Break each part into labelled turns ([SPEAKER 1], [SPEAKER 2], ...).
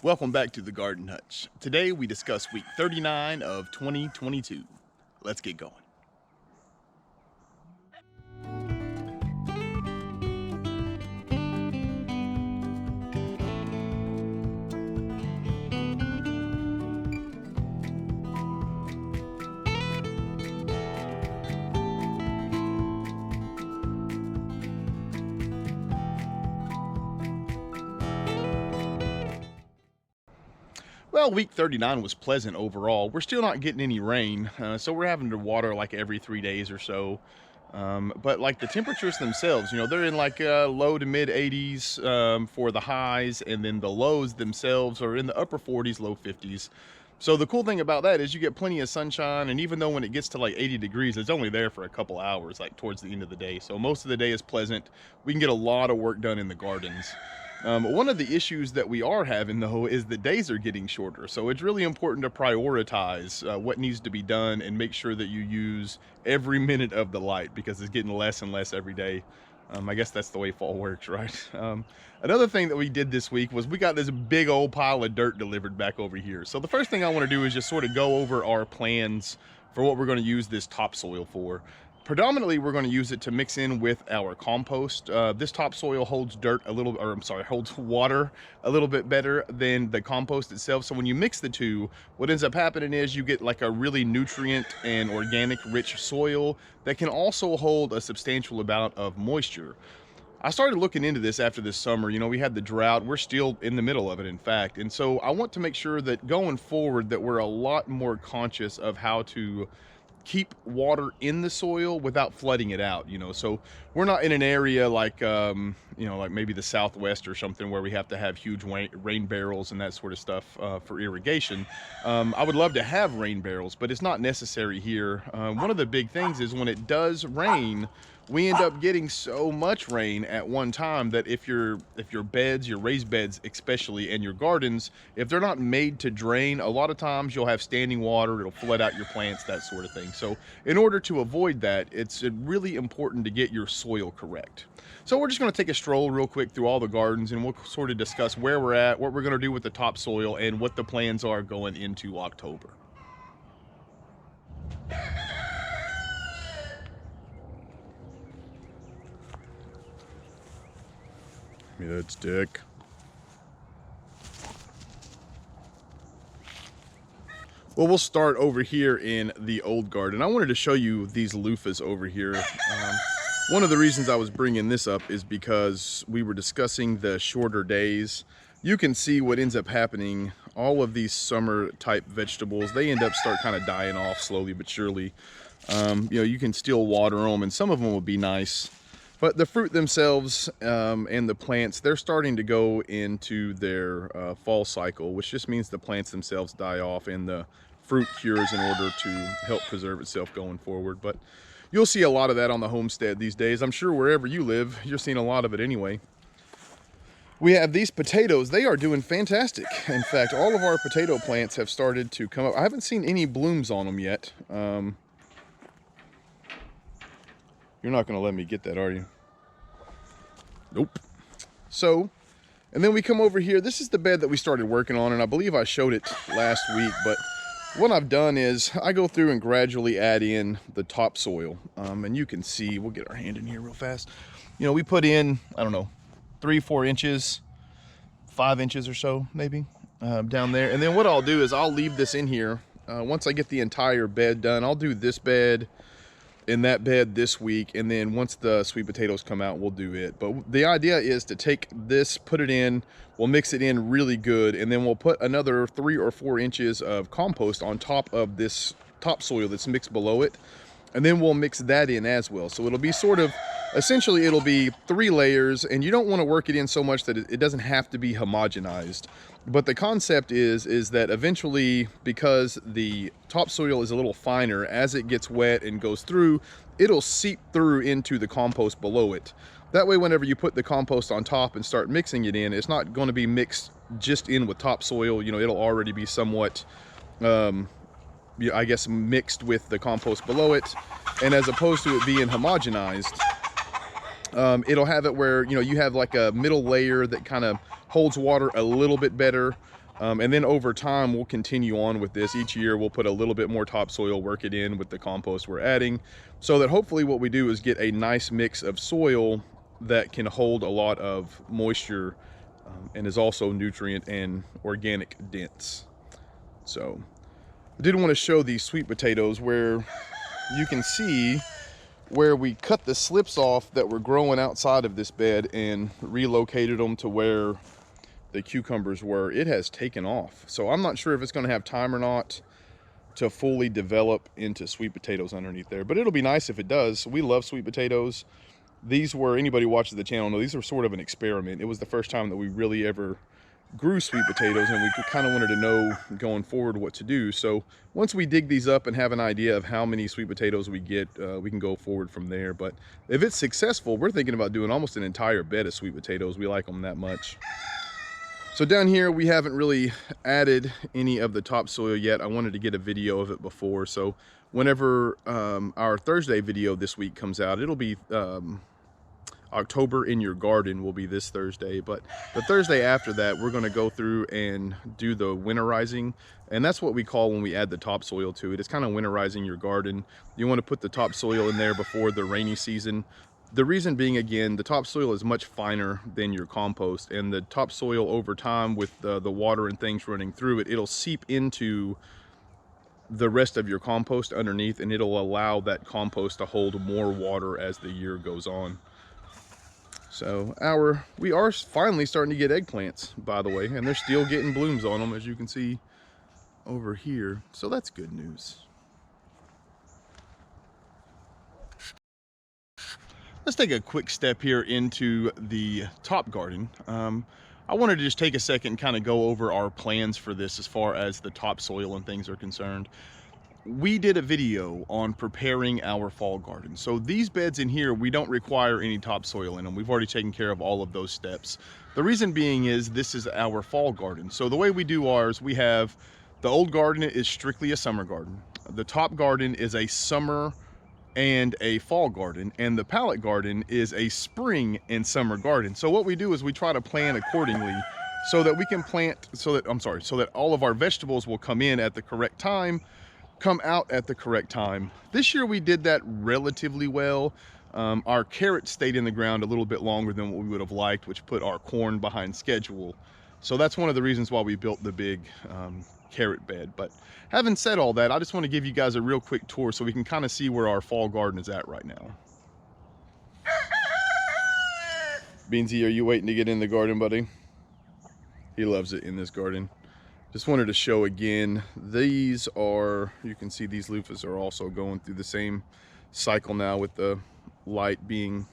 [SPEAKER 1] Welcome back to the Garden Hutch. Today we discuss week 39 of 2022. Let's get going. Well, week 39 was pleasant overall. We're still not getting any rain, so we're having to water like every 3 days or so. But like the temperatures themselves, they're in like low to mid 80s for the highs, and then the lows themselves are in the upper 40s, low 50s. So the cool thing about that is you get plenty of sunshine, and even though when it gets to like 80 degrees, it's only there for a couple hours, like towards the end of the day. So most of the day is pleasant. We can get a lot of work done in the gardens. One of the issues that we are having, though, is the days are getting shorter. So it's really important to prioritize what needs to be done and make sure that you use every minute of the light, because it's getting less and less every day. I guess that's the way fall works, right? Another thing that we did this week was we got this big old pile of dirt delivered back over here. So the first thing I want to do is just sort of go over our plans for what we're going to use this topsoil for. Predominantly, we're going to use it to mix in with our compost. This topsoil holds holds water a little bit better than the compost itself. So when you mix the two, what ends up happening is you get like a really nutrient and organic rich soil that can also hold a substantial amount of moisture. I started looking into this after this summer. We had the drought. We're still in the middle of it, in fact. And so I want to make sure that going forward that we're a lot more conscious of how to keep water in the soil without flooding it out. So we're not in an area like like maybe the Southwest or something where we have to have huge rain barrels and that sort of stuff for irrigation. I would love to have rain barrels, but it's not necessary here. One of the big things is when it does rain, we end up getting so much rain at one time that if your beds, your raised beds especially, and your gardens, if they're not made to drain, a lot of times you'll have standing water, it'll flood out your plants, that sort of thing. So in order to avoid that, it's really important to get your soil correct. So we're just going to take a stroll real quick through all the gardens, and we'll sort of discuss where we're at, what we're going to do with the topsoil, and what the plans are going into October. That's Dick. Well, we'll start over here in the old garden. I wanted to show you these loofahs over here. One of the reasons I was bringing this up is because we were discussing the shorter days. You can see what ends up happening. All of these summer type vegetables, they end up kind of dying off slowly but surely. You can still water them, and some of them will be nice. But the fruit themselves and the plants, they're starting to go into their fall cycle, which just means the plants themselves die off and the fruit cures in order to help preserve itself going forward. But you'll see a lot of that on the homestead these days. I'm sure wherever you live, you're seeing a lot of it anyway. We have these potatoes. They are doing fantastic. In fact, all of our potato plants have started to come up. I haven't seen any blooms on them yet. You're not going to let me get that, are you? Nope. So, and then we come over here. This is the bed that we started working on, and I believe I showed it last week, but what I've done is I go through and gradually add in the topsoil. And you can see, we'll get our hand in here real fast. We put in, I don't know, 3-4 inches, 5 inches or so, maybe, down there. And then what I'll do is I'll leave this in here. Once I get the entire bed done, I'll do this bed in that bed this week, and then once the sweet potatoes come out, we'll do it. But the idea is to take this, put it in, we'll mix it in really good, and then we'll put another 3 or 4 inches of compost on top of this topsoil that's mixed below it, and then we'll mix that in as well. So it'll be sort of, essentially it'll be 3 layers, and you don't want to work it in so much that it doesn't have to be homogenized. But the concept is that eventually, because the topsoil is a little finer, as it gets wet and goes through, it'll seep through into the compost below it. That way, whenever you put the compost on top and start mixing it in, it's not going to be mixed just in with topsoil. It'll already be somewhat, I guess, mixed with the compost below it. And as opposed to it being homogenized, it'll have it where, you have like a middle layer that kind of holds water a little bit better. And then over time, we'll continue on with this. Each year, we'll put a little bit more topsoil, work it in with the compost we're adding, so that hopefully what we do is get a nice mix of soil that can hold a lot of moisture and is also nutrient and organic dense. So I did want to show these sweet potatoes where you can see where we cut the slips off that were growing outside of this bed and relocated them to where the cucumbers were. It has taken off. So I'm not sure if it's going to have time or not to fully develop into sweet potatoes underneath there, but it'll be nice if it does. We love sweet potatoes. These were, anybody watches the channel know, these were sort of an experiment. It was the first time that we really ever grew sweet potatoes, and we kind of wanted to know going forward what to do. So once we dig these up and have an idea of how many sweet potatoes we get, we can go forward from there. But if it's successful, we're thinking about doing almost an entire bed of sweet potatoes. We like them that much. So down here, we haven't really added any of the topsoil yet. I wanted to get a video of it before. So whenever our Thursday video this week comes out, it'll be October in your garden will be this Thursday. But the Thursday after that, we're going to go through and do the winterizing. And that's what we call when we add the topsoil to it. It's kind of winterizing your garden. You want to put the topsoil in there before the rainy season. The reason being, again, the topsoil is much finer than your compost, and the topsoil over time with the water and things running through it, it'll seep into the rest of your compost underneath, and it'll allow that compost to hold more water as the year goes on. So we are finally starting to get eggplants, by the way, and they're still getting blooms on them, as you can see over here. So that's good news. Let's take a quick step here into the top garden. I wanted to just take a second and kind of go over our plans for this as far as the topsoil and things are concerned. We did a video on preparing our fall garden. So these beds in here, we don't require any topsoil in them. We've already taken care of all of those steps. The reason being is this is our fall garden. So the way we do ours, we have the old garden is strictly a summer garden. The top garden is a summer and a fall garden, and the pallet garden is a spring and summer garden. So what we do is we try to plan accordingly so that we can plant, so that all of our vegetables will come in at the correct time, come out at the correct time. This year we did that relatively well. Our carrots stayed in the ground a little bit longer than what we would have liked, which put our corn behind schedule. So that's one of the reasons why we built the big carrot bed. But having said all that, I just want to give you guys a real quick tour so we can kind of see where our fall garden is at right now. Beansy, are you waiting to get in the garden, buddy? He loves it in this garden. Just wanted to show again, these are, you can see these loofahs are also going through the same cycle now with the light being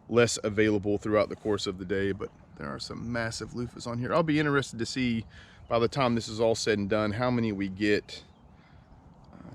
[SPEAKER 1] less available throughout the course of the day, but there are some massive loofahs on here. I'll be interested to see by the time this is all said and done how many we get,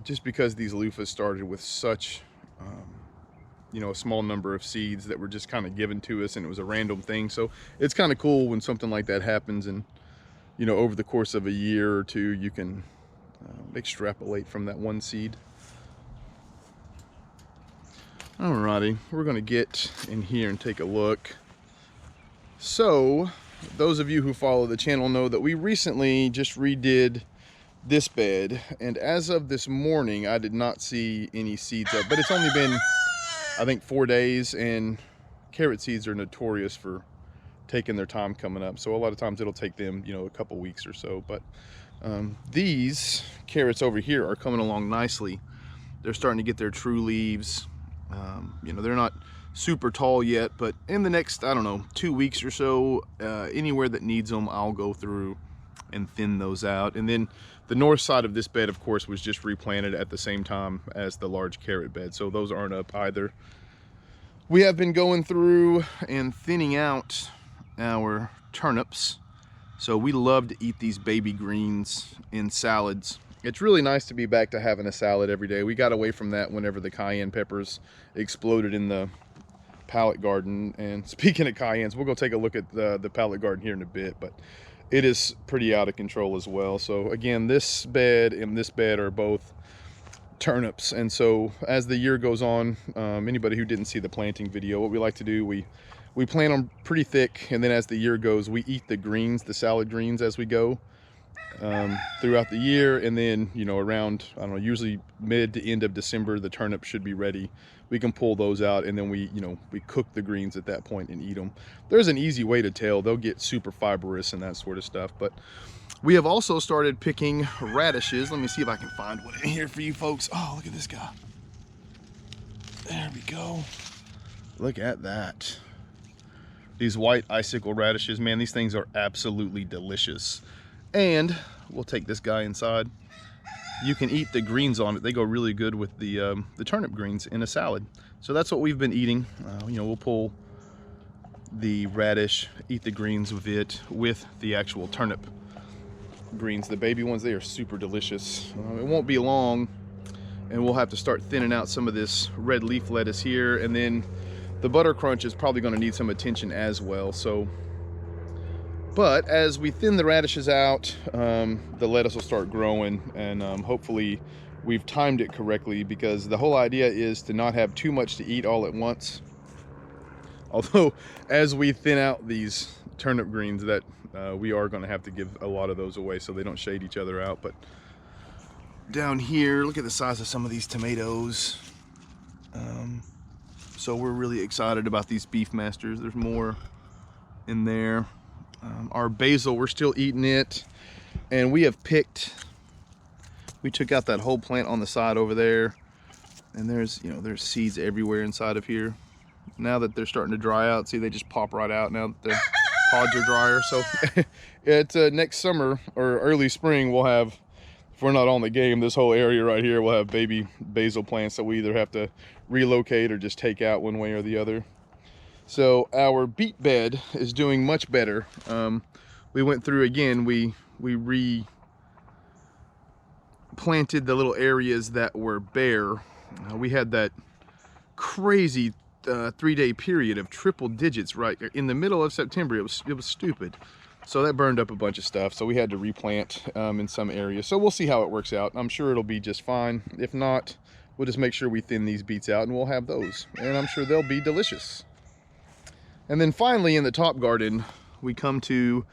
[SPEAKER 1] just because these loofahs started with such you know, a small number of seeds that were just kind of given to us, and it was a random thing. So it's kind of cool when something like that happens, and you know, over the course of a year or two you can extrapolate from that one seed. Alrighty, we're gonna get in here and take a look. So those of you who follow the channel know that we recently just redid this bed, and as of this morning I did not see any seeds up, but it's only been, I think, 4 days, and carrot seeds are notorious for taking their time coming up, so a lot of times it'll take them, you know, a couple weeks or so. But these carrots over here are coming along nicely. They're starting to get their true leaves. You know, they're not super tall yet, but in the next, I don't know, 2 weeks or so, anywhere that needs them, I'll go through and thin those out. And then the north side of this bed, of course, was just replanted at the same time as the large carrot bed, so those aren't up either. We have been going through and thinning out our turnips. So we love to eat these baby greens in salads. It's really nice to be back to having a salad every day. We got away from that whenever the cayenne peppers exploded in the pallet garden. And speaking of cayennes, we'll go take a look at the pallet garden here in a bit, but it is pretty out of control as well. So again, this bed and this bed are both turnips, and so as the year goes on, anybody who didn't see the planting video, what we like to do, we plant them pretty thick, and then as the year goes, we eat the greens, the salad greens, as we go. throughout the year, and then, you know, around, I don't know, usually mid to end of December, the turnips should be ready. We can pull those out, and then we cook the greens at that point and eat them. There's an easy way to tell. They'll get super fibrous and that sort of stuff. But we have also started picking radishes. Let me see if I can find one in here for you folks. Oh, look at this guy. There we go. Look at that. These white icicle radishes, man, these things are absolutely delicious. And we'll take this guy inside. You can eat the greens on it. They go really good with the turnip greens in a salad. So that's what we've been eating. You know, we'll pull the radish, eat the greens with it, with the actual turnip greens. The baby ones, they are super delicious. It won't be long, and we'll have to start thinning out some of this red leaf lettuce here, and then the butter crunch is probably going to need some attention as well. So, but as we thin the radishes out, the lettuce will start growing, and hopefully we've timed it correctly, because the whole idea is to not have too much to eat all at once. Although, as we thin out these turnip greens, that we are going to have to give a lot of those away so they don't shade each other out. But down here, look at the size of some of these tomatoes. So we're really excited about these Beef Masters. There's more in there. Our basil, we're still eating it, and we have picked, we took out that whole plant on the side over there, and there's, you know, there's seeds everywhere inside of here. Now that they're starting to dry out, see, they just pop right out now that the pods are drier. So it's next summer or early spring, we'll have, if we're not on the game, this whole area right here will have baby basil plants that we either have to relocate or just take out one way or the other. So our beet bed is doing much better. We went through again, we replanted the little areas that were bare. We had that crazy 3-day period of triple digits right in the middle of September. It was stupid. So that burned up a bunch of stuff. So we had to replant in some areas. So we'll see how it works out. I'm sure it'll be just fine. If not, we'll just make sure we thin these beets out, and we'll have those. And I'm sure they'll be delicious. And then finally, in the top garden, we come to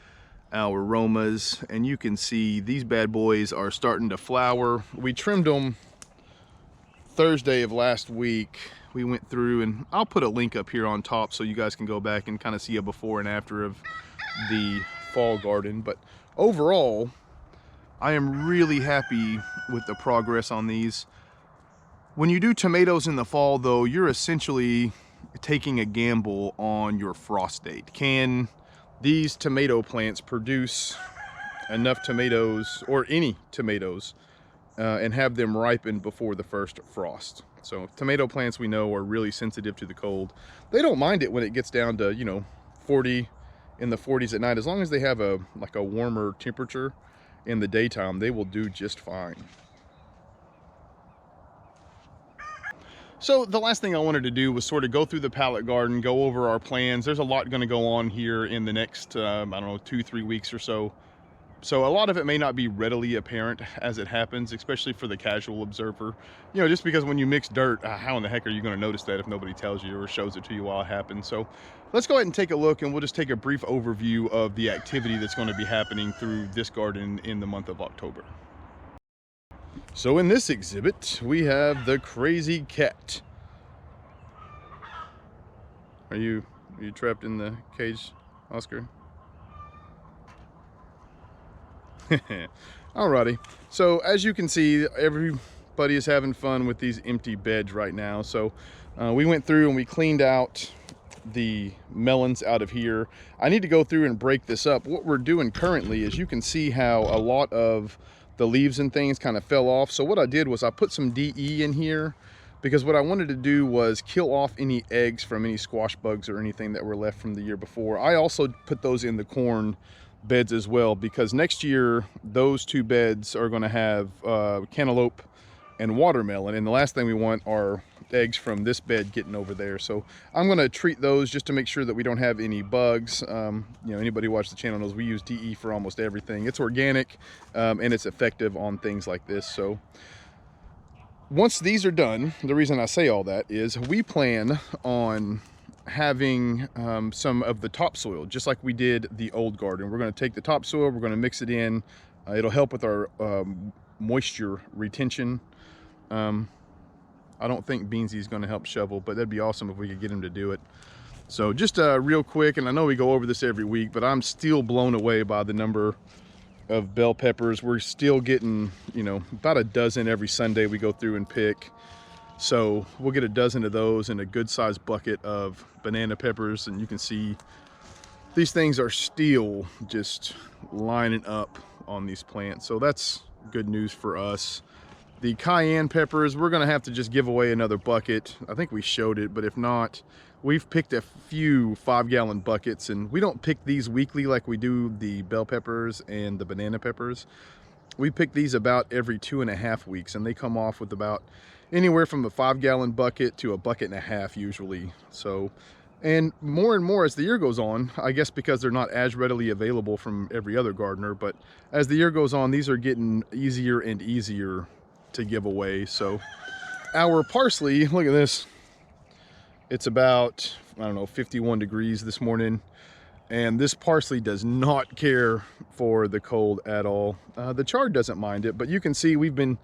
[SPEAKER 1] our Romas, and you can see these bad boys are starting to flower. We trimmed them Thursday of last week. We went through, and I'll put a link up here on top so you guys can go back and kind of see a before and after of the fall garden. But overall, I am really happy with the progress on these. When you do tomatoes in the fall, though, you're essentially taking a gamble on your frost date. Can these tomato plants produce enough tomatoes, or any tomatoes, and have them ripen before the first frost? So tomato plants, we know, are really sensitive to the cold. They don't mind it when it gets down to, you know, 40 in the 40s at night. As long as they have a warmer temperature in the daytime, they will do just fine. So the last thing I wanted to do was sort of go through the pallet garden, go over our plans. There's a lot going to go on here in the next, I don't know, 2-3 weeks or so. So a lot of it may not be readily apparent as it happens, especially for the casual observer. You know, just because when you mix dirt, how in the heck are you going to notice that if nobody tells you or shows it to you while it happens? So let's go ahead and take a look, and we'll just take a brief overview of the activity that's going to be happening through this garden in the month of October. So in this exhibit, we have the crazy cat. Are you trapped in the cage, Oscar? Alrighty. So as you can see, everybody is having fun with these empty beds right now. So we went through and we cleaned out the melons out of here. I need to go through and break this up. What we're doing currently is, you can see how a lot of the leaves and things kind of fell off. So what I did was I put some DE in here, because what I wanted to do was kill off any eggs from any squash bugs or anything that were left from the year before. I also put those in the corn beds as well, because next year those two beds are going to have cantaloupe and watermelon, and the last thing we want are eggs from this bed getting over there. So I'm going to treat those just to make sure that we don't have any bugs. You know, anybody who watches the channel knows we use DE for almost everything. It's organic, and it's effective on things like this. So once these are done, the reason I say all that is we plan on having some of the topsoil, just like we did the old garden. We're going to take the topsoil, we're going to mix it in It'll help with our moisture retention. I don't think Beansy's going to help shovel, but that'd be awesome if we could get him to do it. So just real quick, and I know we go over this every week, but I'm still blown away by the number of bell peppers. We're still getting, you know, about a dozen every Sunday we go through and pick. So we'll get a dozen of those in a good sized bucket of banana peppers, and you can see these things are still just lining up on these plants. So that's good news for us. The cayenne peppers, we're gonna have to just give away another bucket. I think we showed it, but if not, we've picked a few 5-gallon buckets, and we don't pick these weekly like we do the bell peppers and the banana peppers. We pick these about every 2.5 weeks, and they come off with about anywhere from a 5-gallon bucket to a bucket and a half usually. So, and more as the year goes on, I guess because they're not as readily available from every other gardener, but as the year goes on, these are getting easier and easier to give away. So our parsley, look at this. It's about, I don't know, 51 degrees this morning, and this parsley does not care for the cold at all. The chard doesn't mind it, but you can see we've been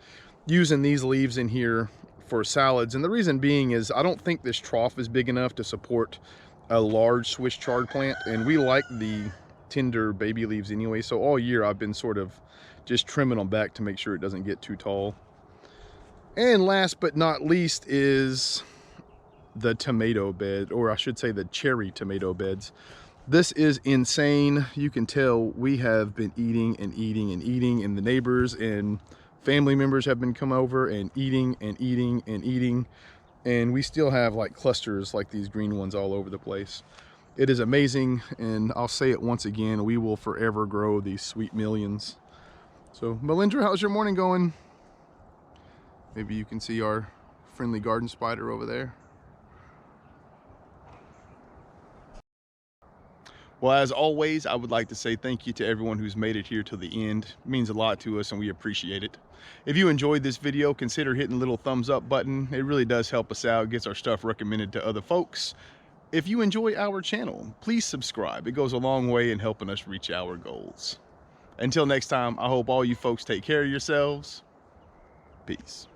[SPEAKER 1] using these leaves in here for salads, and the reason being is I don't think this trough is big enough to support a large Swiss chard plant, and we like the tender baby leaves anyway, so all year I've been sort of just trimming them back to make sure it doesn't get too tall. And last but not least is the tomato bed, or I should say the cherry tomato beds. This is insane. You can tell we have been eating and eating and eating, and the neighbors and family members have been come over and eating and eating and eating, and we still have like clusters like these green ones all over the place. It is amazing, and I'll say it once again, we will forever grow these sweet millions. So Melindra, how's your morning going? Maybe you can see our friendly garden spider over there. Well, as always, I would like to say thank you to everyone who's made it here till the end. It means a lot to us, and we appreciate it. If you enjoyed this video, consider hitting the little thumbs up button. It really does help us out, gets our stuff recommended to other folks. If you enjoy our channel, please subscribe. It goes a long way in helping us reach our goals. Until next time, I hope all you folks take care of yourselves. Peace.